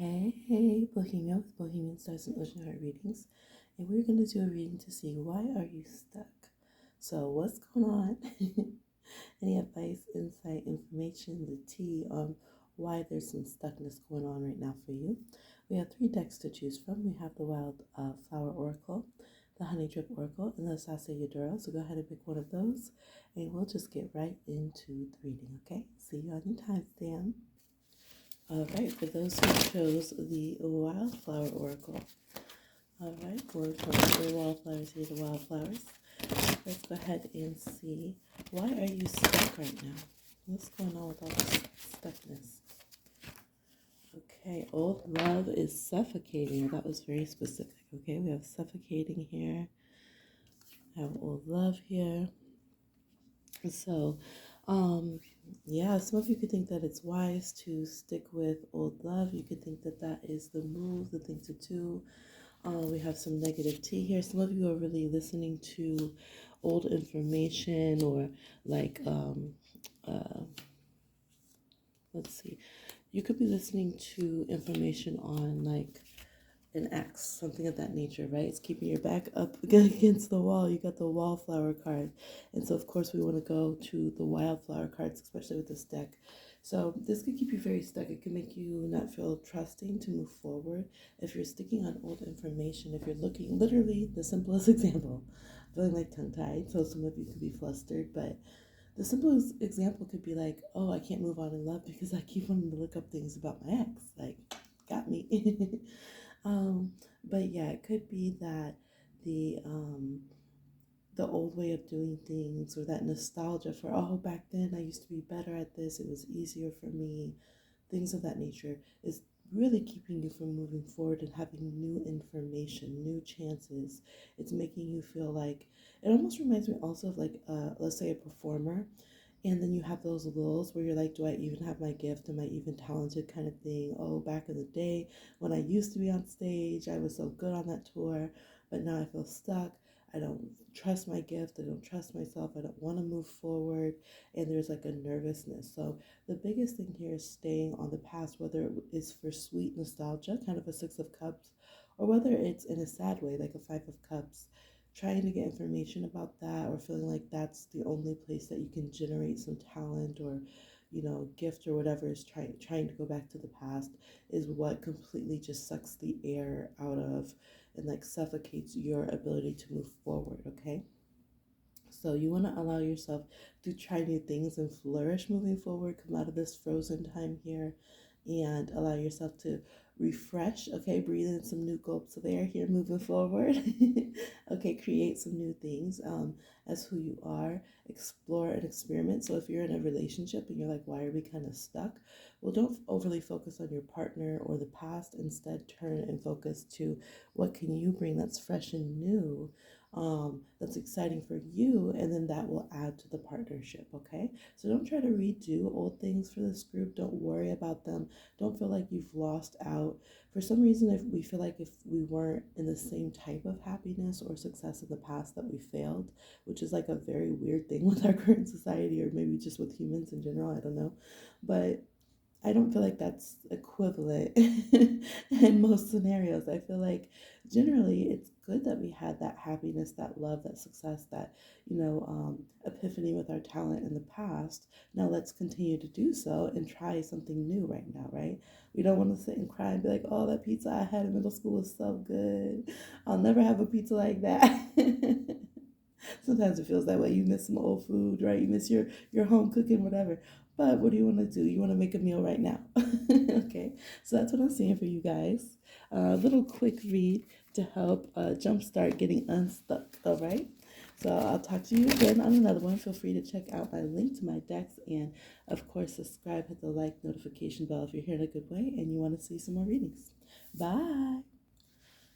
Hey, Bohemia with Bohemian Stars and Ocean Heart Readings, and we're going to do a reading to see why are you stuck. So what's going on? Any advice, insight, information, the tea on why there's some stuckness going on right now for you. We have 3 decks to choose from. We have the Wildflower Oracle, the Honeydrip Oracle, and the Asase Duru. So go ahead and pick one of those, and we'll just get right into the reading, okay? See you on your timestamp. All right, for those who chose the Wildflower Oracle. All right, we're from the wildflowers here, the wildflowers. Let's go ahead and see, why are you stuck right now? What's going on with all this stuckness? Okay, old love is suffocating. That was very specific. Okay, we have suffocating here. I have old love here. So, yeah, some of you could think that it's wise to stick with old love. You could think that that is the move, the thing to do. We have some negative tea here. Some of you are really listening to old information or like, let's see, you could be listening to information on like an X, something of that nature, right? It's keeping your back up against the wall. You got the wallflower card. And so, of course, we want to go to the wildflower cards, especially with this deck. So this could keep you very stuck. It could make you not feel trusting to move forward. If you're sticking on old information, if you're looking, literally the simplest example, feeling like tongue-tied. So some of you could be flustered, but the simplest example could be like, oh, I can't move on in love because I keep wanting to look up things about my ex. Like, got me. But yeah, it could be that the old way of doing things, or that nostalgia for, oh, back then I used to be better at this, it was easier for me, things of that nature, is really keeping you from moving forward and having new information, new chances. It's making you feel like, it almost reminds me also of like, let's say a performer, and then you have those lulls where you're like, do I even have my gift? Am I even talented, kind of thing? Oh, back in the day when I used to be on stage, I was so good on that tour, but now I feel stuck. I don't trust my gift. I don't trust myself. I don't want to move forward. And there's like a nervousness. So the biggest thing here is staying on the past, whether it is for sweet nostalgia, kind of a 6 of Cups, or whether it's in a sad way, like a 5 of Cups, trying to get information about that, or feeling like that's the only place that you can generate some talent or, you know, gift or whatever, is trying to go back to the past, is what completely just sucks the air out of and like suffocates your ability to move forward. Okay, so you want to allow yourself to try new things and flourish moving forward. Come out of this frozen time here and allow yourself to refresh. Okay, breathe in some new gulps of air here moving forward. Okay, create some new things as who you are. Explore and experiment. So if you're in a relationship and you're like, why are we kind of stuck? Well, don't overly focus on your partner or the past. Instead, turn and focus to what can you bring that's fresh and new, that's exciting for you, and then that will add to the partnership. Okay, so don't try to redo old things for this group. Don't worry about them. Don't feel like you've lost out. For some reason, if we feel like if we weren't in the same type of happiness or success in the past, that we failed, which is like a very weird thing with our current society, or maybe just with humans in general, I don't know. But I don't feel like that's equivalent in most scenarios. I feel like generally it's good that we had that happiness, that love, that success, that, epiphany with our talent in the past. Now let's continue to do so and try something new right now, right? We don't want to sit and cry and be like, oh, that pizza I had in middle school was so good. I'll never have a pizza like that. Sometimes it feels that way. You miss some old food, right? You miss your home cooking, whatever. But what do you want to do? You want to make a meal right now. Okay, so that's what I'm seeing for you guys. A little quick read to help jumpstart getting unstuck, all right? So I'll talk to you again on another one. Feel free to check out my link to my decks, and of course subscribe, hit the like notification bell if you're here in a good way and you want to see some more readings. Bye.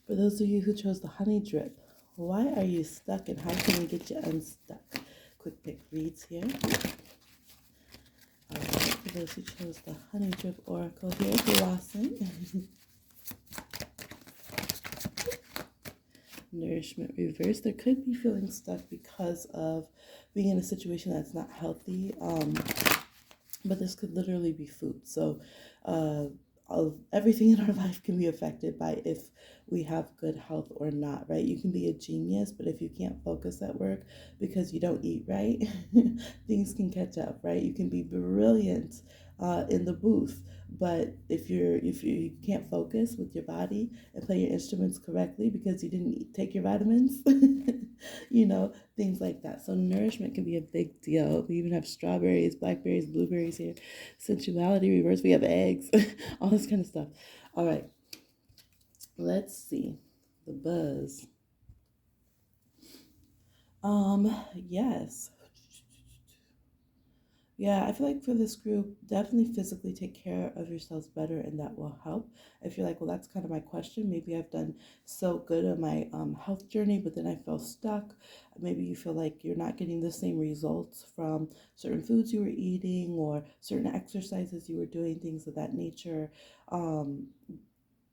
For those of you who chose the honey drip, why are you stuck and how can we get you unstuck? Quick pick reads here. All right, for those who chose the Honeydrip Oracle here, blossom. Nourishment reverse. There could be feeling stuck because of being in a situation that's not healthy, but this could literally be food. So of everything in our life can be affected by if we have good health or not, right? You can be a genius, but if you can't focus at work because you don't eat right, things can catch up, right? You can be brilliant in the booth, but if you can't focus with your body and play your instruments correctly because you didn't take your vitamins, things like that. So nourishment can be a big deal. We even have strawberries, blackberries, blueberries here, sensuality reverse. We have eggs, all this kind of stuff. All right, let's see the buzz. Yes. Yeah, I feel like for this group, definitely physically take care of yourselves better, and that will help. If you're like, well, that's kind of my question. Maybe I've done so good on my health journey, but then I feel stuck. Maybe you feel like you're not getting the same results from certain foods you were eating or certain exercises you were doing, things of that nature. Um,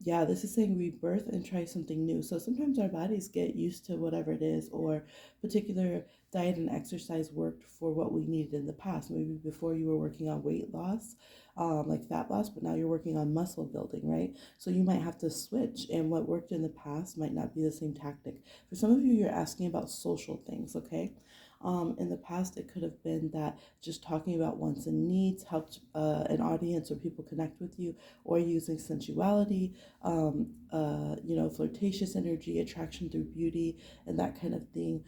yeah, this is saying rebirth and try something new. So sometimes our bodies get used to whatever it is, or particular diet and exercise worked for what we needed in the past. Maybe before you were working on weight loss, like fat loss, but now you're working on muscle building, right? So you might have to switch, and what worked in the past might not be the same tactic. For some of you, you're asking about social things, okay? In the past, it could have been that just talking about wants and needs helped an audience or people connect with you, or using sensuality, flirtatious energy, attraction through beauty, and that kind of thing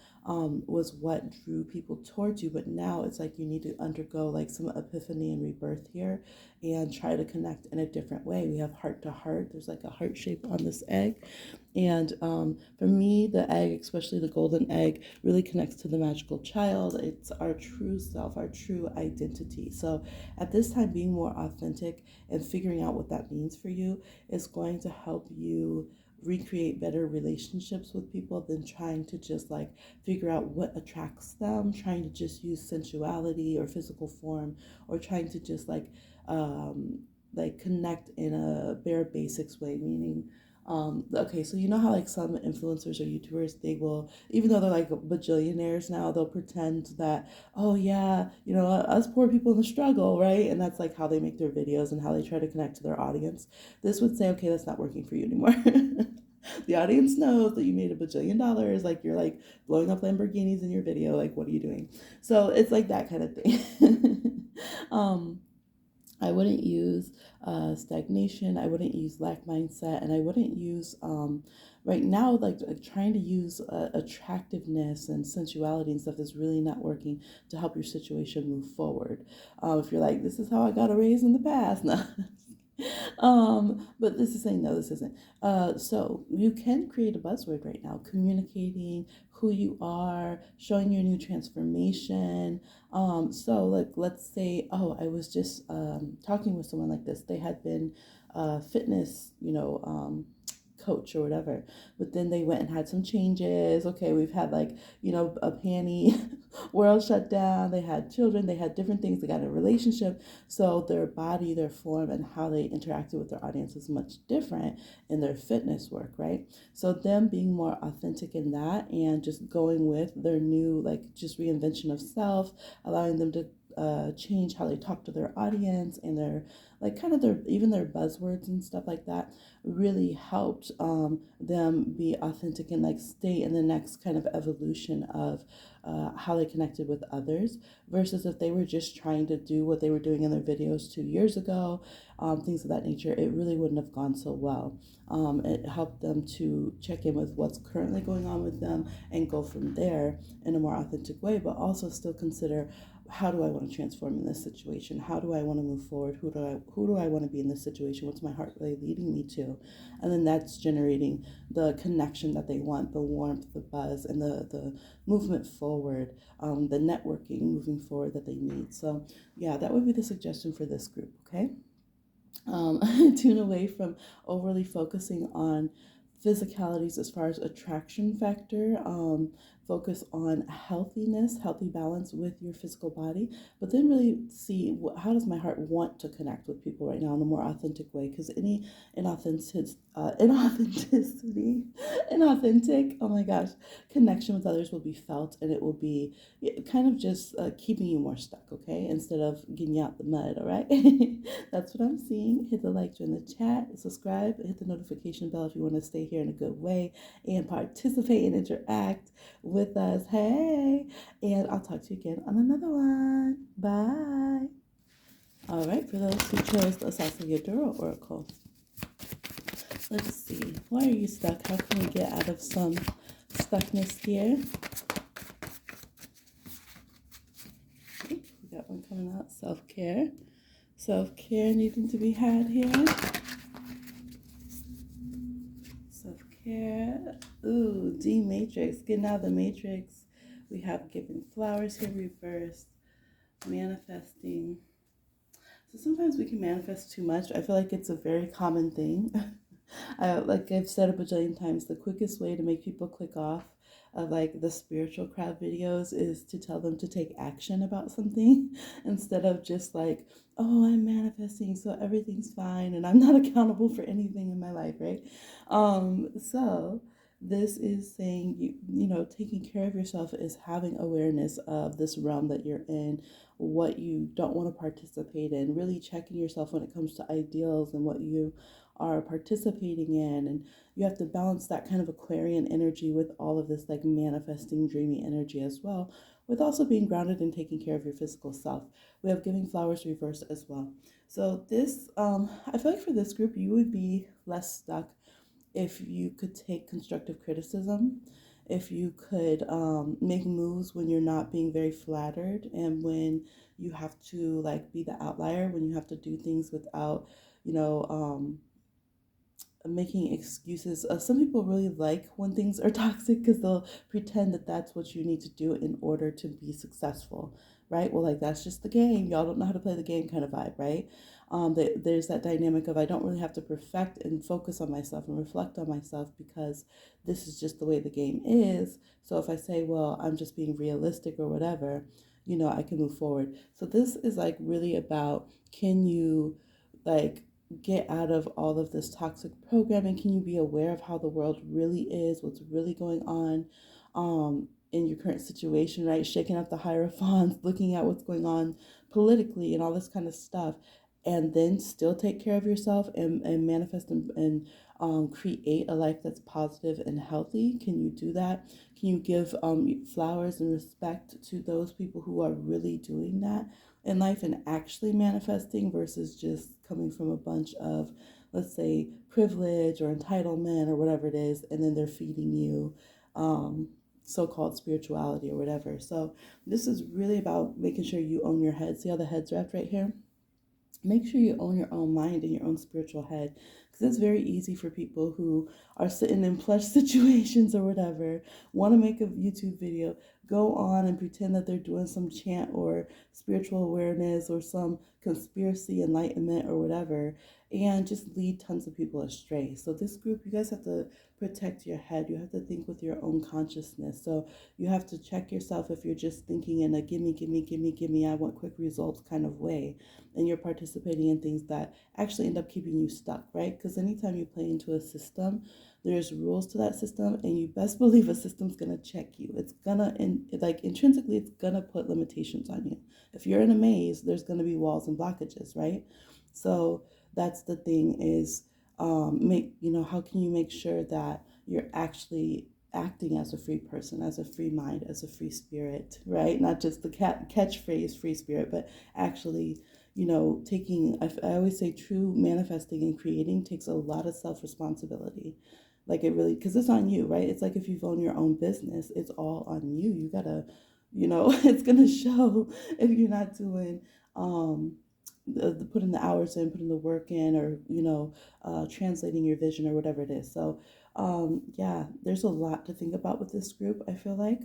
was what drew people towards you. But now it's like you need to undergo like some epiphany and rebirth here and try to connect in a different way. We have heart to heart. There's like a heart shape on this egg. And for me, the egg, especially the golden egg, really connects to the magical child. It's our true self, our true identity. So at this time, being more authentic and figuring out what that means for you is going to help you recreate better relationships with people than trying to just like figure out what attracts them, trying to just use sensuality or physical form, or trying to just like connect in a bare basics way, meaning okay, so you know how like some influencers or YouTubers, they will, even though they're like bajillionaires now, they'll pretend that, oh yeah, us poor people in the struggle, right? And that's like how they make their videos and how they try to connect to their audience. This would say, okay, that's not working for you anymore. The audience knows that you made $1 billion, like you're like blowing up Lamborghinis in your video, like what are you doing? So it's like that kind of thing. um, I wouldn't use stagnation. I wouldn't use lack mindset, and I wouldn't use right now like trying to use attractiveness and sensuality and stuff that's really not working to help your situation move forward. If you're like, this is how I got a raise in the past, no. But this is saying no, this isn't. So you can create a buzzword right now, communicating who you are, showing your new transformation. So like let's say, oh, I was just talking with someone like this. They had been fitness, coach or whatever, but then they went and had some changes. Okay, we've had like a panty world shut down, they had children, they had different things, they got a relationship, so their body, their form, and how they interacted with their audience is much different in their fitness work, right? So them being more authentic in that and just going with their new like just reinvention of self, allowing them to change how they talk to their audience and their like kind of their even their buzzwords and stuff like that really helped them be authentic and like stay in the next kind of evolution of how they connected with others, versus if they were just trying to do what they were doing in their videos 2 years ago, things of that nature, it really wouldn't have gone so well. It helped them to check in with what's currently going on with them and go from there in a more authentic way, but also still consider, how do I want to transform in this situation? How do I want to move forward? Who do I want to be in this situation? What's my heart really leading me to? And then that's generating the connection that they want, the warmth, the buzz, and the movement forward, the networking moving forward that they need. So yeah, that would be the suggestion for this group, okay? Tune away from overly focusing on physicalities as far as attraction factor. Focus on healthiness, healthy balance with your physical body, but then really see how does my heart want to connect with people right now in a more authentic way? Because any inauthenticity, inauthentic, oh my gosh, connection with others will be felt, and it will be kind of just keeping you more stuck, okay? Instead of getting you out the mud, all right? That's what I'm seeing. Hit the like, join the chat, subscribe, hit the notification bell if you want to stay here in a good way and participate and interact with us. Hey, and I'll talk to you again on another one. Bye. All right, for those who chose the Asase Duru Oracle, let's see. Why are you stuck? How can we get out of some stuckness here? Okay, we got one coming out. Self-care. Self-care needing to be had here. Self-care. Ooh, D matrix. Getting out of the matrix. We have giving flowers here reversed. Manifesting. So sometimes we can manifest too much. I feel like it's a very common thing. Like I've said a bajillion times, the quickest way to make people click off of like the spiritual crowd videos is to tell them to take action about something instead of just like, oh, I'm manifesting, so everything's fine and I'm not accountable for anything in my life, right? So this is saying you know, taking care of yourself is having awareness of this realm that you're in, what you don't want to participate in, really checking yourself when it comes to ideals and what you are participating in. And you have to balance that kind of Aquarian energy with all of this like manifesting dreamy energy as well, with also being grounded and taking care of your physical self. We have giving flowers reversed as well. So this I feel like for this group you would be less stuck if you could take constructive criticism, if you could make moves when you're not being very flattered, and when you have to like be the outlier, when you have to do things without, you know, making excuses. Some people really like when things are toxic because they'll pretend that that's what you need to do in order to be successful, right? Well, like that's just the game. Y'all don't know how to play the game kind of vibe, right? There's that dynamic of I don't really have to perfect and focus on myself and reflect on myself because this is just the way the game is. So if I say, well, I'm just being realistic or whatever, you know, I can move forward. So this is like really about, can you like get out of all of this toxic programming? Can you be aware of how the world really is, what's really going on in your current situation, right? Shaking up the hierophants, looking at what's going on politically and all this kind of stuff, and then still take care of yourself and manifest and create a life that's positive and healthy. Can you do that? Can you give flowers and respect to those people who are really doing that in life and actually manifesting versus just coming from a bunch of, let's say, privilege or entitlement or whatever it is, and then they're feeding you so-called spirituality or whatever. So this is really about making sure you own your head. See how the head's wrapped right here? Make sure you own your own mind and your own spiritual head, because it's very easy for people who are sitting in plush situations or whatever, want to make a YouTube video, go on and pretend that they're doing some chant or spiritual awareness or some conspiracy enlightenment or whatever, and just lead tons of people astray. So this group, you guys have to protect your head. You have to think with your own consciousness. So you have to check yourself if you're just thinking in a gimme, gimme, gimme, gimme, I want quick results kind of way, and you're participating in things that actually end up keeping you stuck, right? Because anytime you play into a system, there's rules to that system, and you best believe a system's gonna check you. It's gonna, like intrinsically, it's gonna put limitations on you. If you're in a maze, there's gonna be walls and blockages, right? So that's the thing is, how can you make sure that you're actually acting as a free person, as a free mind, as a free spirit, right? Not just the catchphrase free spirit, but actually, taking, I always say true manifesting and creating takes a lot of self-responsibility. Like it really, because it's on you, right? It's like if you've owned your own business, it's all on you. You gotta, it's gonna show if you're not doing, putting the hours in, putting the work in, or, translating your vision or whatever it is. So, yeah, there's a lot to think about with this group, I feel like.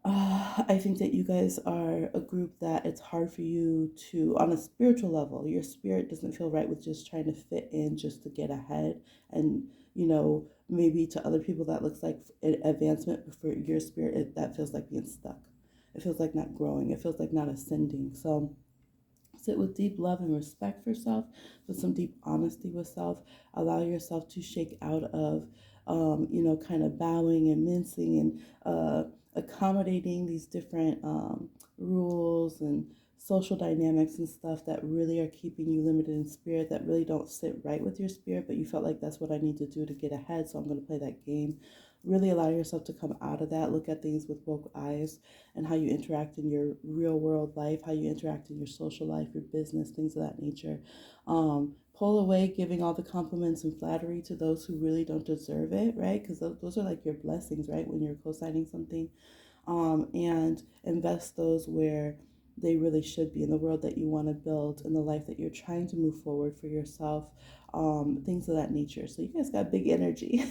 I think that you guys are a group that it's hard for you to, on a spiritual level, your spirit doesn't feel right with just trying to fit in just to get ahead. And, maybe to other people that looks like advancement, but for your spirit, that feels like being stuck. It feels like not growing. It feels like not ascending. So, sit with deep love and respect for self, with some deep honesty with self. Allow yourself to shake out of, kind of bowing and mincing and accommodating these different rules and social dynamics and stuff that really are keeping you limited in spirit, that really don't sit right with your spirit, but you felt like that's what I need to do to get ahead, so I'm going to play that game. Really allow yourself to come out of that, look at things with both eyes, and how you interact in your real world life, how you interact in your social life, your business, things of that nature. Pull away giving all the compliments and flattery to those who really don't deserve it, right? Because those are like your blessings, right? When you're co-signing something, and invest those where they really should be in the world that you want to build, in the life that you're trying to move forward for yourself, things of that nature. So you guys got big energy.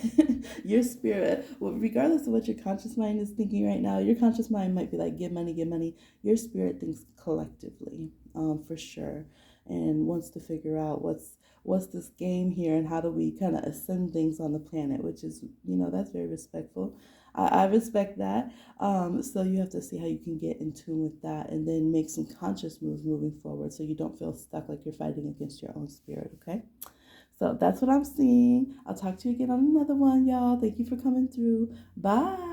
Your spirit, well, regardless of what your conscious mind is thinking right now, your conscious mind might be like, get money, get money. Your spirit thinks collectively, for sure, and wants to figure out what's this game here and how do we kind of ascend things on the planet, which is, that's very respectful. I respect that. So you have to see how you can get in tune with that and then make some conscious moves moving forward so you don't feel stuck like you're fighting against your own spirit, okay? So that's what I'm seeing. I'll talk to you again on another one, y'all. Thank you for coming through. Bye.